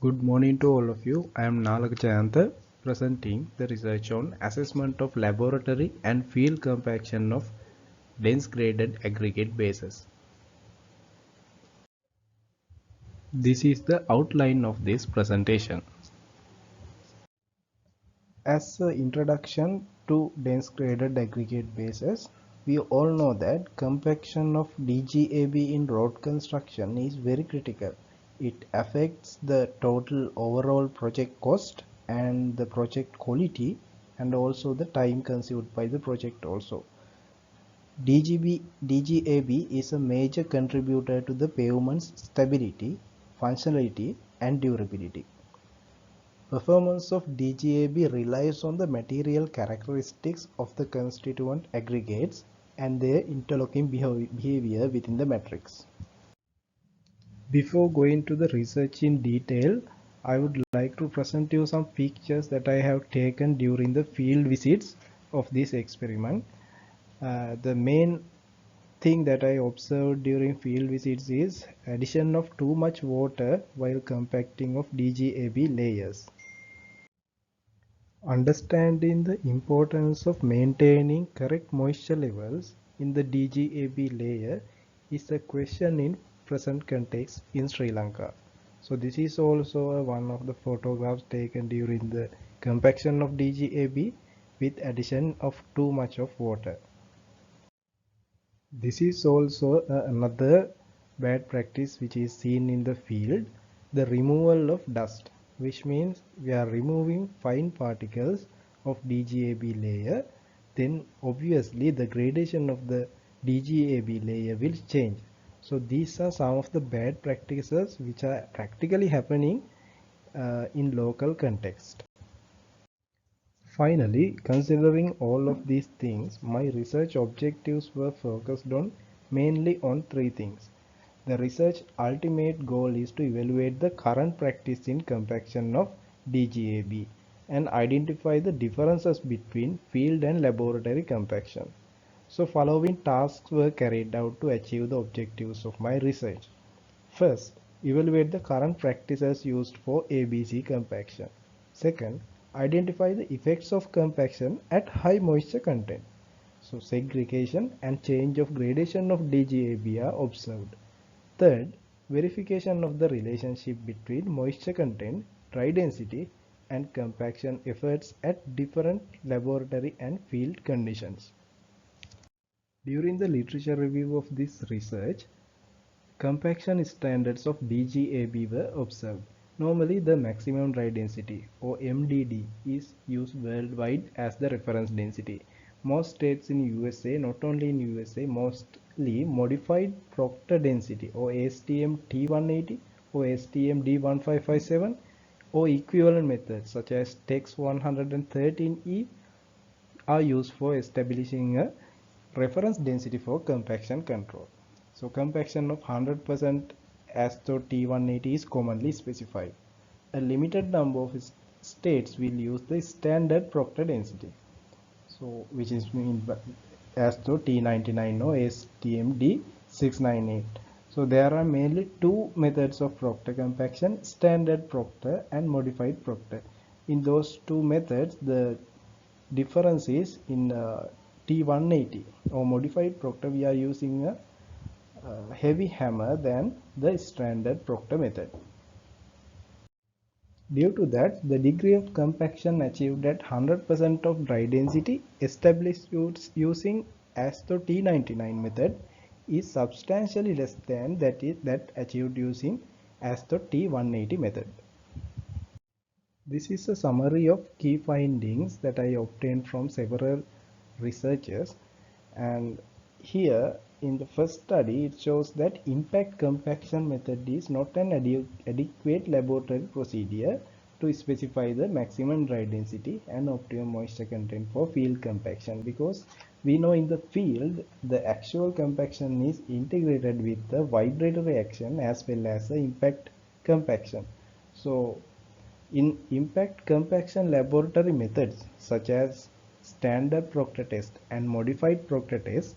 Good morning to all of you. I am Nalak Jayantha presenting the research on assessment of laboratory and field compaction of dense graded aggregate bases. This is the outline of this presentation. As an introduction to dense graded aggregate bases, we all know that compaction of DGAB in road construction is very critical. It affects the total overall project cost and the project quality and also the time consumed by the project also. DGAB is a major contributor to the pavement's stability, functionality and durability. Performance of DGAB relies on the material characteristics of the constituent aggregates and their interlocking behavior within the matrix. Before going to the research in detail, I would like to present you some pictures that I have taken during the field visits of this experiment. The main thing that I observed during field visits is addition of too much water while compacting of DGAB layers. Understanding the importance of maintaining correct moisture levels in the DGAB layer is a question in present context in Sri Lanka. So this is also one of the photographs taken during the compaction of DGAB with addition of too much of water. This is also another bad practice which is seen in the field, the removal of dust, which means we are removing fine particles of DGAB layer, then obviously the gradation of the DGAB layer will change. So these are some of the bad practices which are practically happening in local context. Finally, considering all of these things, my research objectives were focused on mainly on three things. The research ultimate goal is to evaluate the current practice in compaction of DGAB and identify the differences between field and laboratory compaction. So following tasks were carried out to achieve the objectives of my research. First, evaluate the current practices used for ABC compaction. Second, identify the effects of compaction at high moisture content. So segregation and change of gradation of DGAB are observed. Third, verification of the relationship between moisture content, dry density and compaction efforts at different laboratory and field conditions. During the literature review of this research, compaction standards of DGAB were observed. Normally, the maximum dry density or MDD is used worldwide as the reference density. Most states in USA, not only in USA, mostly modified Proctor density or ASTM T180 or ASTM D1557 or equivalent methods such as TEX 113E are used for establishing a reference density for compaction control. So compaction of 100% ASTO T180 is commonly specified. A limited number of states will use the standard Proctor density, so which is mean by ASTO T99 or STM D698. So there are mainly two methods of Proctor compaction: standard Proctor and modified Proctor. In those two methods, the difference is in T180 or modified Proctor, we are using a heavy hammer than the standard Proctor method. Due to that, the degree of compaction achieved at 100% of dry density established using ASTO T99 method is substantially less than that achieved using ASTO T180 method. This is a summary of key findings that I obtained from several researchers, and here in the first study it shows that impact compaction method is not an adequate laboratory procedure to specify the maximum dry density and optimum moisture content for field compaction, because we know in the field the actual compaction is integrated with the vibratory action as well as the impact compaction. So in impact compaction laboratory methods such as standard Proctor test and modified Proctor test,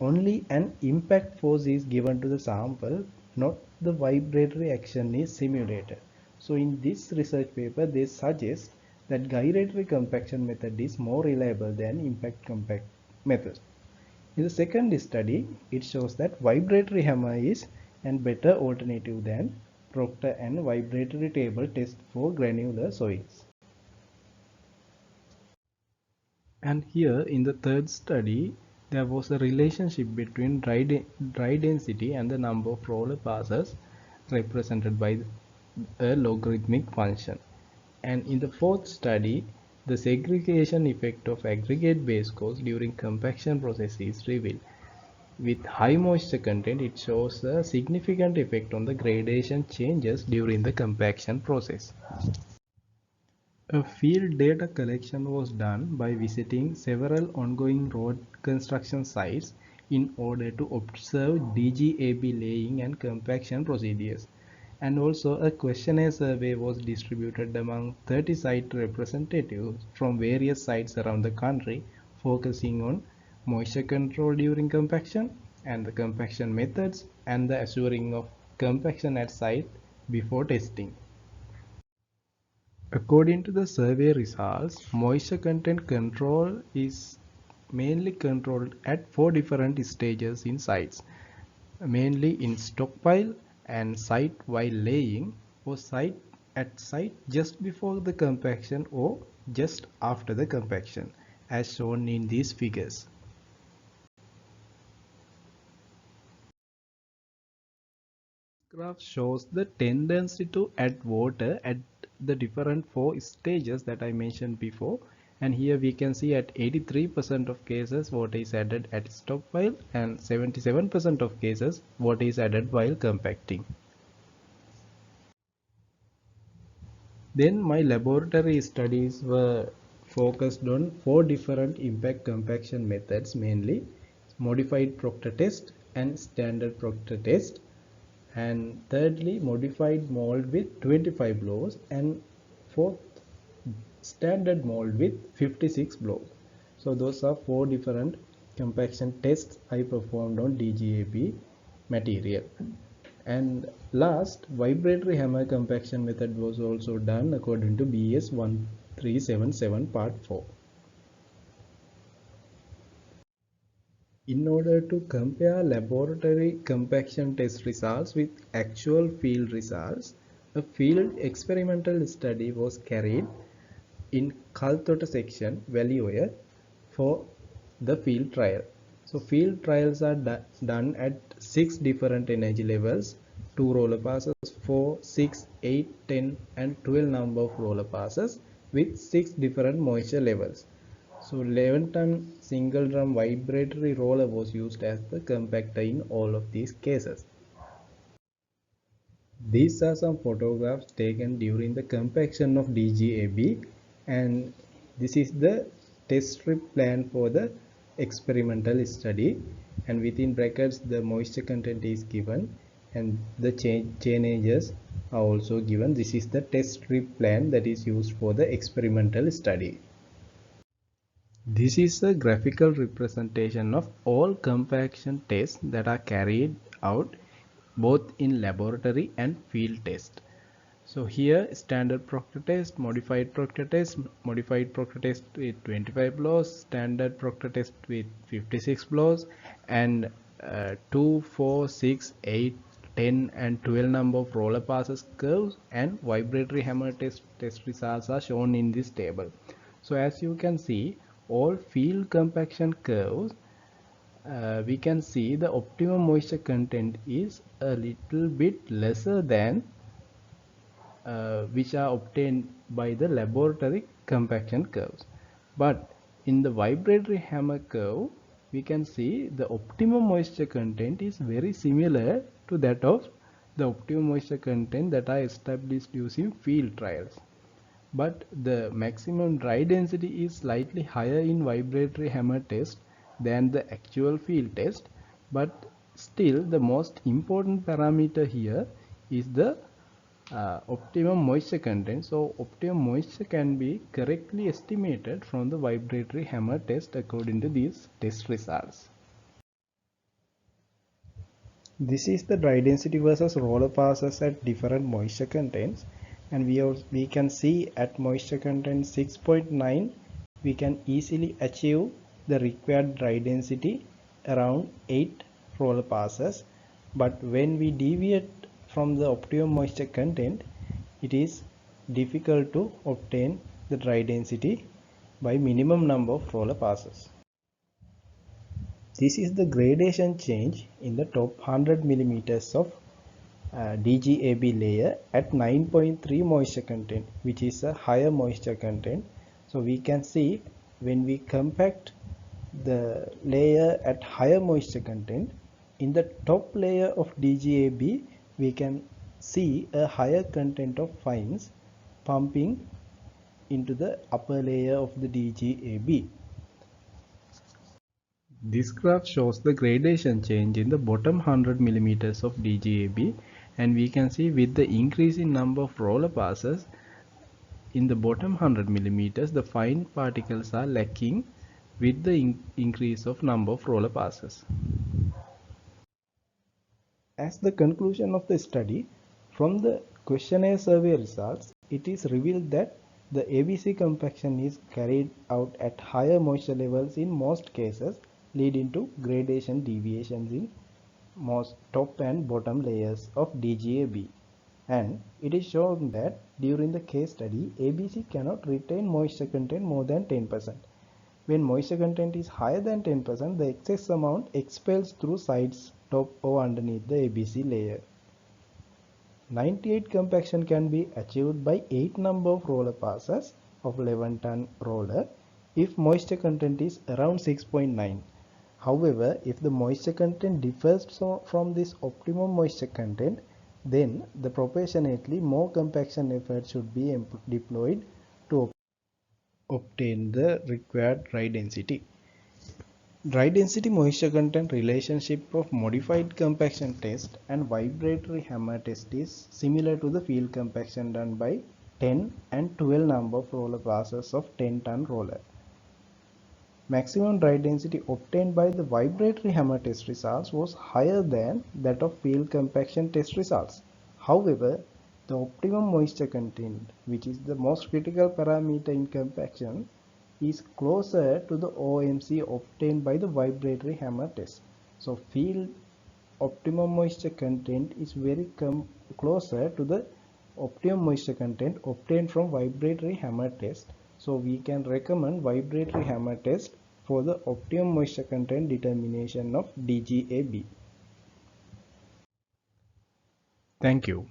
only an impact force is given to the sample, not the vibratory action is simulated. So in this research paper, they suggest that gyratory compaction method is more reliable than impact compact method. In the second study, it shows that vibratory hammer is a better alternative than Proctor and vibratory table test for granular soils. And here in the third study, there was a relationship between dry density and the number of roller passes represented by a logarithmic function. And in the fourth study, the segregation effect of aggregate base course during compaction process is revealed. With high moisture content, it shows a significant effect on the gradation changes during the compaction process. A field data collection was done by visiting several ongoing road construction sites in order to observe DGAB laying and compaction procedures. And also a questionnaire survey was distributed among 30 site representatives from various sites around the country, focusing on moisture control during compaction and the compaction methods and the assuring of compaction at site before testing. According to the survey results, moisture content control is mainly controlled at 4 different stages in sites, mainly in stockpile and site while laying, or site at site just before the compaction or just after the compaction, as shown in these figures. Graph shows the tendency to add water at the different 4 stages that I mentioned before, and here we can see at 83% of cases water is added at stockpile and 77% of cases water is added while compacting. Then my laboratory studies were focused on 4 different impact compaction methods, mainly modified Proctor test and standard Proctor test, and thirdly modified mold with 25 blows, and fourth standard mold with 56 blows. So those are 4 different compaction tests I performed on DGAB material. And last, vibratory hammer compaction method was also done according to BS 1377 part 4. In order to compare laboratory compaction test results with actual field results, a field experimental study was carried in Kaltota section, Valioya, for the field trial. So field trials are done at 6 different energy levels, 2 roller passes, 4, 6, 8, 10 and 12 number of roller passes with 6 different moisture levels. So 11 ton single drum vibratory roller was used as the compactor in all of these cases. These are some photographs taken during the compaction of DGAB, and this is the test strip plan for the experimental study, and within brackets the moisture content is given and the changes are also given. This is the test strip plan that is used for the experimental study. This is a graphical representation of all compaction tests that are carried out both in laboratory and field test. So here standard Proctor test, modified Proctor test with 25 blows, standard Proctor test with 56 blows, and 2, 4, 6, 8, 10 and 12 number of roller passes curves and vibratory hammer test results are shown in this table. So as you can see, all field compaction curves, we can see the optimum moisture content is a little bit lesser than which are obtained by the laboratory compaction curves. But in the vibratory hammer curve, we can see the optimum moisture content is very similar to that of the optimum moisture content that are established using field trials. But the maximum dry density is slightly higher in vibratory hammer test than the actual field test, but still the most important parameter here is the optimum moisture content. So optimum moisture can be correctly estimated from the vibratory hammer test according to these test results. This is the dry density versus roller passes at different moisture contents, and we can see at moisture content 6.9 we can easily achieve the required dry density around 8 roller passes, but when we deviate from the optimum moisture content, it is difficult to obtain the dry density by minimum number of roller passes. This is the gradation change in the top 100 millimeters of DGAB layer at 9.3 moisture content, which is a higher moisture content. So we can see when we compact the layer at higher moisture content, in the top layer of DGAB we can see a higher content of fines pumping into the upper layer of the DGAB. This graph shows the gradation change in the bottom 100 millimeters of DGAB, and we can see with the increase in number of roller passes in the bottom 100 millimeters, the fine particles are lacking with the increase of number of roller passes. As the conclusion of the study, from the questionnaire survey results, it is revealed that the ABC compaction is carried out at higher moisture levels in most cases, leading to gradation deviations in most top and bottom layers of DGAB. And it is shown that during the case study, ABC cannot retain moisture content more than 10%. When moisture content is higher than 10%, the excess amount expels through sides, top or underneath the ABC layer. 98 compaction can be achieved by 8 number of roller passes of 11 ton roller if moisture content is around 6.9. However, if the moisture content differs from this optimum moisture content, then the proportionately more compaction effort should be deployed to obtain the required dry density. Dry density moisture content relationship of modified compaction test and vibratory hammer test is similar to the field compaction done by 10 and 12 number of roller passes of 10 ton roller. Maximum dry density obtained by the vibratory hammer test results was higher than that of field compaction test results. However, the optimum moisture content, which is the most critical parameter in compaction, is closer to the OMC obtained by the vibratory hammer test. So field optimum moisture content is very closer to the optimum moisture content obtained from vibratory hammer test. So we can recommend vibratory hammer test for the optimum moisture content determination of DGAB. Thank you.